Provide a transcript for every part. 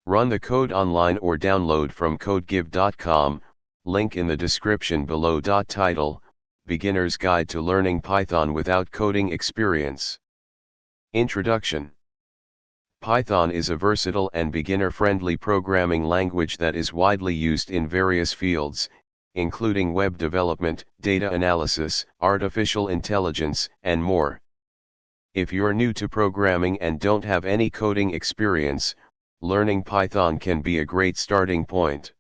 Run the code online or download from codegive.com, link in the description below. Title: Beginner's Guide to Learning Python Without Coding Experience. Introduction. Python is a versatile and beginner-friendly programming language that is widely used in various fields, including web development, data analysis, artificial intelligence, and more. If you're new to programming and don't have any coding experience, learning Python can be a great starting point.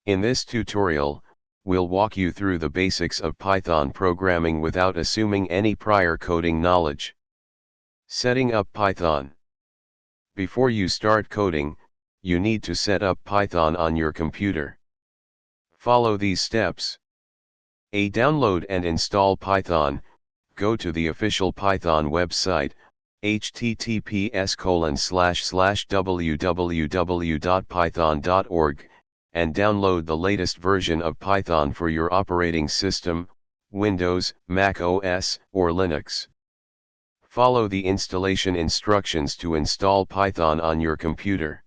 In this tutorial, we'll walk you through the basics of Python programming without assuming any prior coding knowledge. Setting up Python. Before you start coding, you need to set up Python on your computer. Follow these steps. A. Download and install Python. Go to the official Python website, https://www.python.org, and download the latest version of Python for your operating system, Windows, Mac OS, or Linux. Follow the installation instructions to install Python on your computer.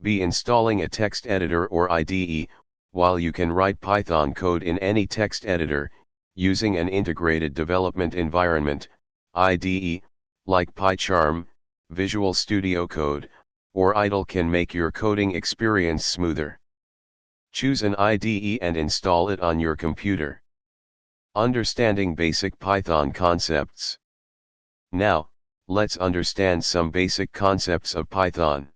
B. Installing a text editor or IDE. While you can write Python code in any text editor, using an integrated development environment, IDE, like pycharm, Visual Studio Code, or idle can make your coding experience smoother. Choose an IDE and install it on your computer. Understanding basic Python concepts. Now, let's understand some basic concepts of Python.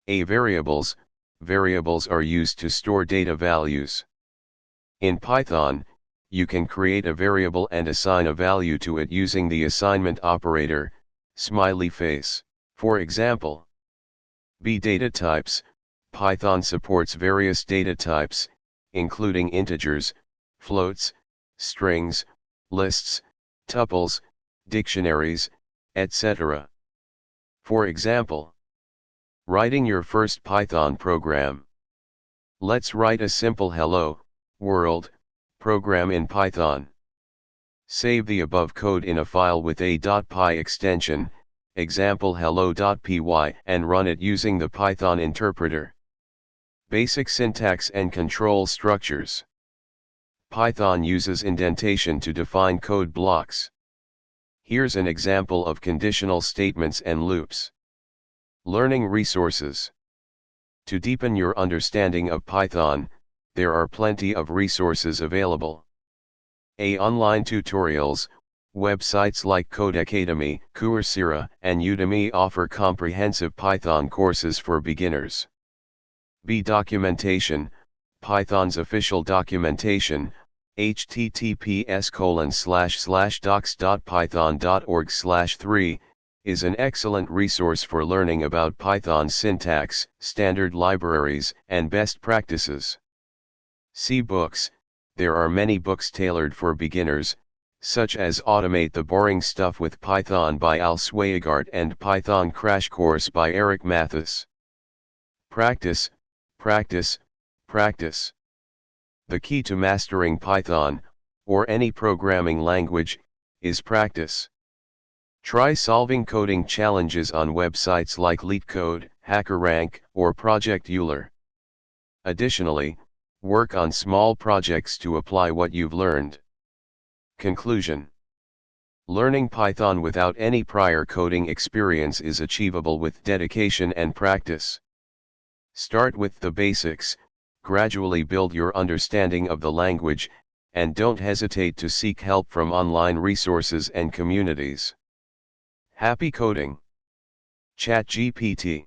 A. Variables. Variables are used to store data values. In Python, you can create a variable and assign a value to it using the assignment operator, smiley face, for example. B. Data types. Python supports various data types, including integers, floats, strings, lists, tuples, dictionaries, etc. For example, writing your first Python program. Let's write a simple hello, world, program in Python. Save the above code in a file with a .py extension, example hello.py, and run it using the Python interpreter. Basic syntax and control structures. Python uses indentation to define code blocks. Here's an example of conditional statements and loops. Learning resources. To deepen your understanding of Python, there are plenty of resources available. A. Online tutorials. Websites like Codecademy, Coursera, and Udemy offer comprehensive Python courses for beginners. B. Documentation. Python's official documentation, https://docs.python.org/3, is an excellent resource for learning about Python syntax, standard libraries, and best practices. C. Books. There are many books tailored for beginners, such as Automate the Boring Stuff with Python by Al Swayegart and Python Crash Course by Eric Mathis. Practice, practice, practice. The key to mastering Python, or any programming language, is practice. Try solving coding challenges on websites like LeetCode, HackerRank, or Project Euler. Additionally, work on small projects to apply what you've learned. Conclusion. Learning Python without any prior coding experience is achievable with dedication and practice. Start with the basics, gradually build your understanding of the language, and don't hesitate to seek help from online resources and communities. Happy coding! ChatGPT.